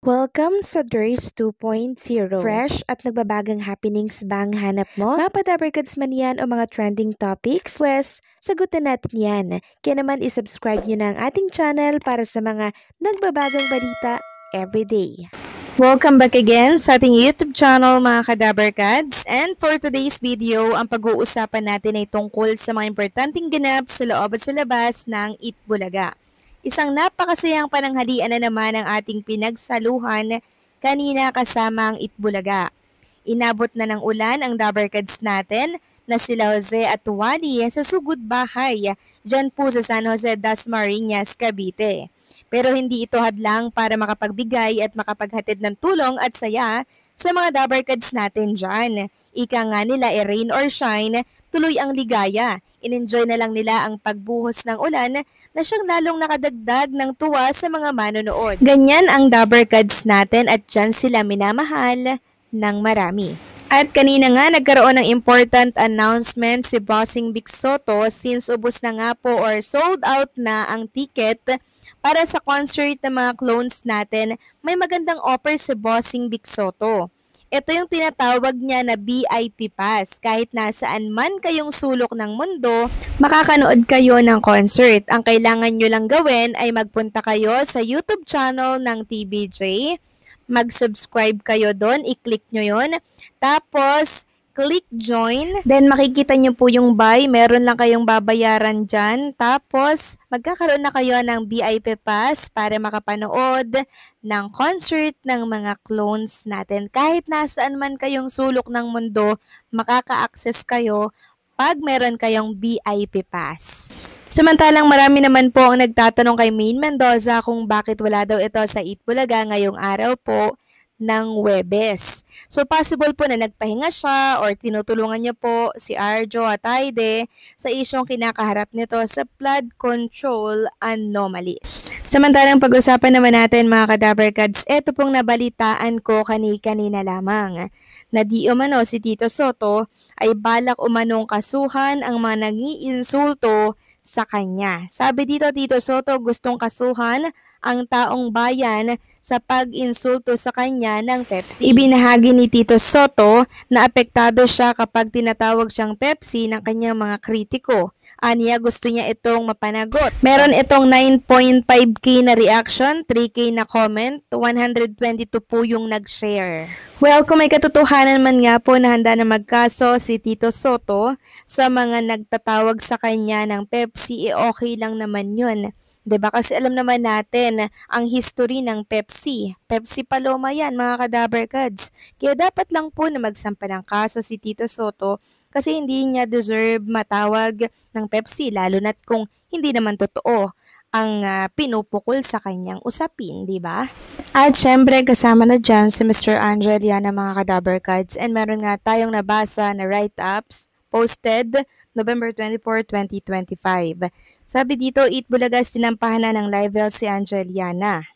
Welcome sa Durs 2.0. Fresh at nagbabagang happenings ba ang hanap mo? Mga padabarkads man yan o mga trending topics? Pues, sagutan natin yan. Kaya naman isubscribe nyo na ang ating channel para sa mga nagbabagang balita everyday. Welcome back again sa ating YouTube channel mga kadabarkads. And for today's video, ang pag-uusapan natin ay tungkol sa mga importanteng ganap sa loob at sa labas ng Itbulaga. Isang napakasayang pananghalian na naman ang ating pinagsaluhan kanina kasama ang Itbulaga. Inabot na ng ulan ang Dabarkads natin na sila Jose at Wally sa sugod bahay dyan po sa San Jose Dasmariñas, Cavite. Pero hindi ito hadlang para makapagbigay at makapaghatid ng tulong at saya sa mga Dabarkads natin dyan. Ika nga nila rain or shine, tuloy ang ligaya. In-enjoy na lang nila ang pagbuhos ng ulan na siyang lalong nakadagdag ng tuwa sa mga manonood. Ganyan ang Dabarkads natin at dyan sila minamahal ng marami. At kanina nga nagkaroon ng important announcement si Bossing Vic Soto since ubos na nga po or sold out na ang ticket para sa concert ng mga clones natin. May magandang offer si Bossing Vic Soto. Ito yung tinatawag niya na VIP Pass. Kahit nasaan man kayong sulok ng mundo, makakanood kayo ng concert. Ang kailangan nyo lang gawin ay magpunta kayo sa YouTube channel ng TBJ. Mag-subscribe kayo doon, i-click nyo yun. Tapos, click join. Then, makikita nyo po yung buy. Meron lang kayong babayaran dyan. Tapos, magkakaroon na kayo ng VIP Pass para makapanood ng concert ng mga clones natin. Kahit nasaan man kayong sulok ng mundo, makaka-access kayo pag meron kayong VIP Pass. Samantalang marami naman po ang nagtatanong kay Maine Mendoza kung bakit wala daw ito sa Itbulaga ngayong araw po ng Huwebes. So possible po na nagpahinga siya or tinutulungan niya po si Arjo at Aide sa isyong kinakaharap nito sa flood control anomalies. Samantalang pag-usapan naman natin mga kadabarkads, eto pong nabalitaan ko kanina lamang na di umano si Tito Soto ay balak umanong kasuhan ang mga nag-iinsulto sa kanya. Sabi dito Tito Soto gustong kasuhan ang taong bayan sa pag-insulto sa kanya ng Pepsi. Ibinahagi ni Tito Soto na apektado siya kapag tinatawag siyang Pepsi ng kanyang mga kritiko. Aniya gusto niya itong mapanagot. Meron itong 9.5k na reaction, 3k na comment, 122 po yung nag-share. Well, kung may katotohanan man nga po na handa na magkaso si Tito Soto sa mga nagtatawag sa kanya ng Pepsi, okay lang naman yun. Diba? Kasi alam naman natin ang history ng Pepsi. Pepsi Paloma yan mga kadabarkads. Kaya dapat lang po na magsampa ng kaso si Tito Soto kasi hindi niya deserve matawag ng Pepsi lalo na't kung hindi naman totoo ang pinupukol sa kanyang usapin, di ba? At syempre kasama na dyan si Mr. Angeliana mga kadabarkads and meron nga tayong nabasa na write-ups posted November 24, 2025. Sabi dito, Itbulaga sinampahan na ng live si Angeliana.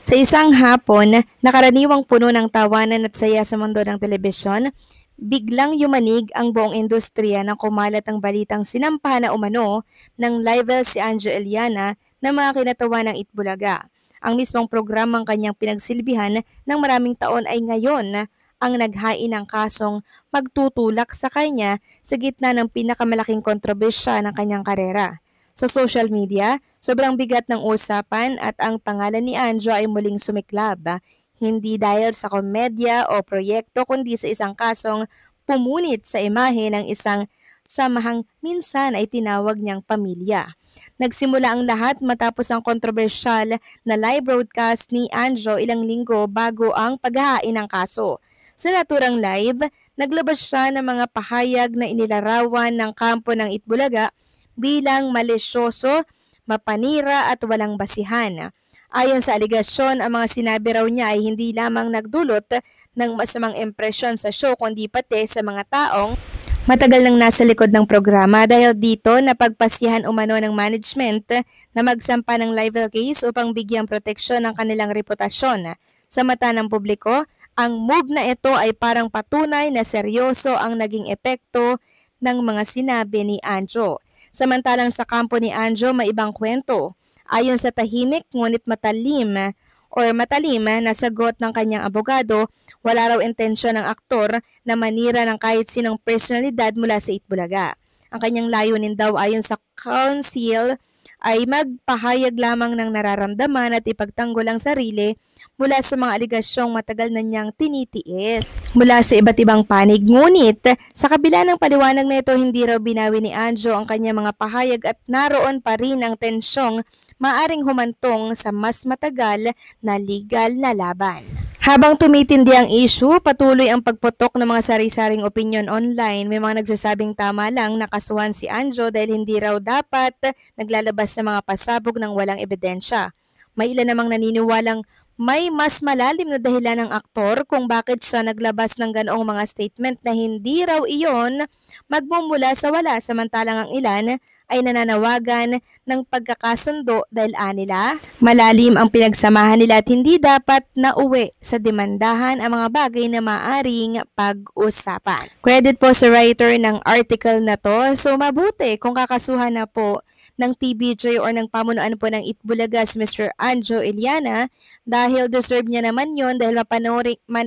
Sa isang hapon, nakaraniwang puno ng tawanan at saya sa mundo ng telebisyon, biglang yumanig ang buong industriya nang kumalat ang balitang sinampahan na umano ng live si Angeliana na mga kinatawa ng Itbulaga. Ang mismong programang kanyang pinagsilbihan ng maraming taon ay ngayon ang naghain ng kasong magtutulak sa kanya sa gitna ng pinakamalaking kontrobersya ng kanyang karera. Sa social media, sobrang bigat ng usapan at ang pangalan ni Anjo ay muling sumiklab. Hindi dahil sa komedya o proyekto kundi sa isang kasong pumunit sa imahe ng isang samahang minsan ay tinawag niyang pamilya. Nagsimula ang lahat matapos ang kontrobersyal na live broadcast ni Anjo ilang linggo bago ang paghahain ng kaso. Sa naturang live, naglabas siya ng mga pahayag na inilarawan ng kampo ng Itbulaga bilang malisyoso, mapanira at walang basihan. Ayon sa aligasyon, ang mga sinabi raw niya ay hindi lamang nagdulot ng masamang impresyon sa show kundi pati sa mga taong matagal nang nasa likod ng programa dahil dito napagpasyahan umano ng management na magsampa ng libel case upang bigyang proteksyon ang kanilang reputasyon. Sa mata ng publiko, ang move na ito ay parang patunay na seryoso ang naging epekto ng mga sinabi ni Anjo. Samantalang sa kampo ni Anjo may ibang kwento. Ayon sa tahimik ngunit matalim or matalim na sagot ng kanyang abogado, wala raw intensyon ng aktor na manira ng kahit sinong personalidad mula sa Itbulaga. Ang kanyang layunin daw ayon sa counsel ay magpahayag lamang ng nararamdaman at ipagtanggol ang sarili mula sa mga aligasyong matagal na niyang tinitiis mula sa iba't ibang panig. Ngunit, sa kabila ng paliwanag na ito, hindi raw binawi ni Anjo ang kanyang mga pahayag at naroon pa rin ang tensyong maaring humantong sa mas matagal na legal na laban. Habang tumitindi ang issue, patuloy ang pagputok ng mga sari-saring opinyon online. May mga nagsasabing tama lang nakasuhan si Anjo dahil hindi raw dapat naglalabas ng mga pasabog ng walang ebidensya. May ilan namang naniniwalang may mas malalim na dahilan ng aktor kung bakit siya naglabas ng ganoong mga statement na hindi raw iyon magmumula sa wala, samantalang ang ilan ay nananawagan ng pagkakasundo dahil anila malalim ang pinagsamahan nila at hindi dapat nauwi sa demandahan ang mga bagay na maaring pag-usapan. Credit po sa writer ng article na to. So mabuti kung kakasuhan na po ng TVJ or ng pamunuan po ng Itbulaga si Mr. Anjo Iliana dahil deserve niya naman yon dahil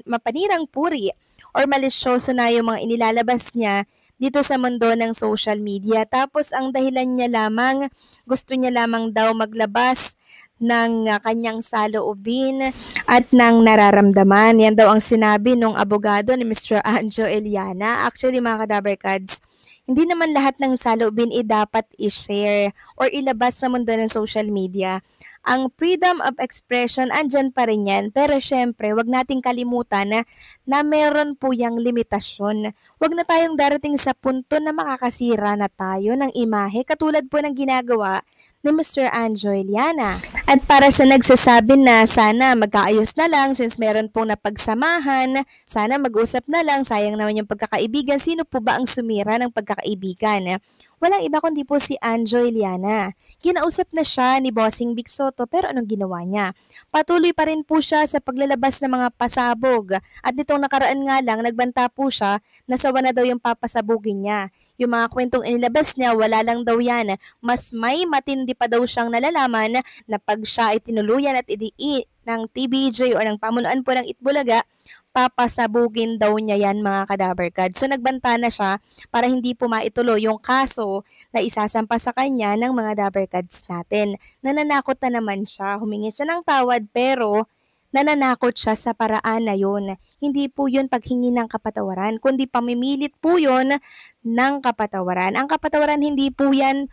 mapanirang puri or malisyoso na yung mga inilalabas niya dito sa mundo ng social media. Tapos ang dahilan niya lamang, gusto niya lamang daw maglabas ng kanyang saloobin at ng nararamdaman. Yan daw ang sinabi ng abogado ni Mr. Anjo Iliana. Actually mga Kadabarkads, hindi naman lahat ng saloobin dapat i-share or ilabas sa mundo ng social media. Ang freedom of expression, andyan pa rin yan. Pero syempre, wag nating kalimutan na meron po yung limitasyon. Wag na tayong darating sa punto na makakasira na tayo ng imahe katulad po ng ginagawa ni Mr. Anjo Iliana. At para sa nagsasabi na sana magkaayos na lang since meron pong napagsamahan, sana mag-usap na lang, sayang naman yung pagkakaibigan. Sino po ba ang sumira ng pagkakaibigan? Walang iba kundi po si Anjo Iliana. Kinausap na siya ni Bossing Vic Soto pero anong ginawa niya? Patuloy pa rin po siya sa paglalabas ng mga pasabog at nitong nakaraan nga lang nagbanta po siya na sawa na daw yung papasabugin niya. Yung mga kwentong inilabas niya, wala lang daw yan. Mas may matindi pa daw siyang nalalaman na pag siya ay tinuluyan at idiin ng TVJ o ng pamunuan po ng Itbulaga, papasabugin daw niya yan mga Kadabarkad. So nagbanta na siya para hindi po maituloy yung kaso na isasampa sa kanya ng mga Dabarkads natin. Nananakot na naman siya, humingi siya ng tawad pero nananakot siya sa paraan na yun. Hindi po yun paghingi ng kapatawaran, kundi pamimilit po yun ng kapatawaran. Ang kapatawaran hindi po yan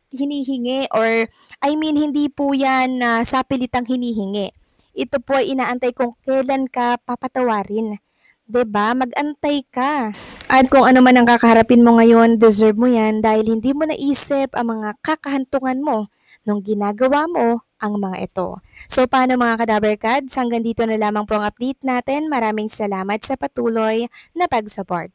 hinihingi or hindi po yan sa pilitang hinihingi. Ito po ay inaantay kung kailan ka papatawarin. 'Di ba? Mag-antay ka. At kung ano man ang kakaharapin mo ngayon, deserve mo yan dahil hindi mo naisip ang mga kakahantungan mo nung ginagawa mo ang mga ito. So paano mga Kadabarkads? Hanggang dito na lamang po ang update natin. Maraming salamat sa patuloy na pag-support.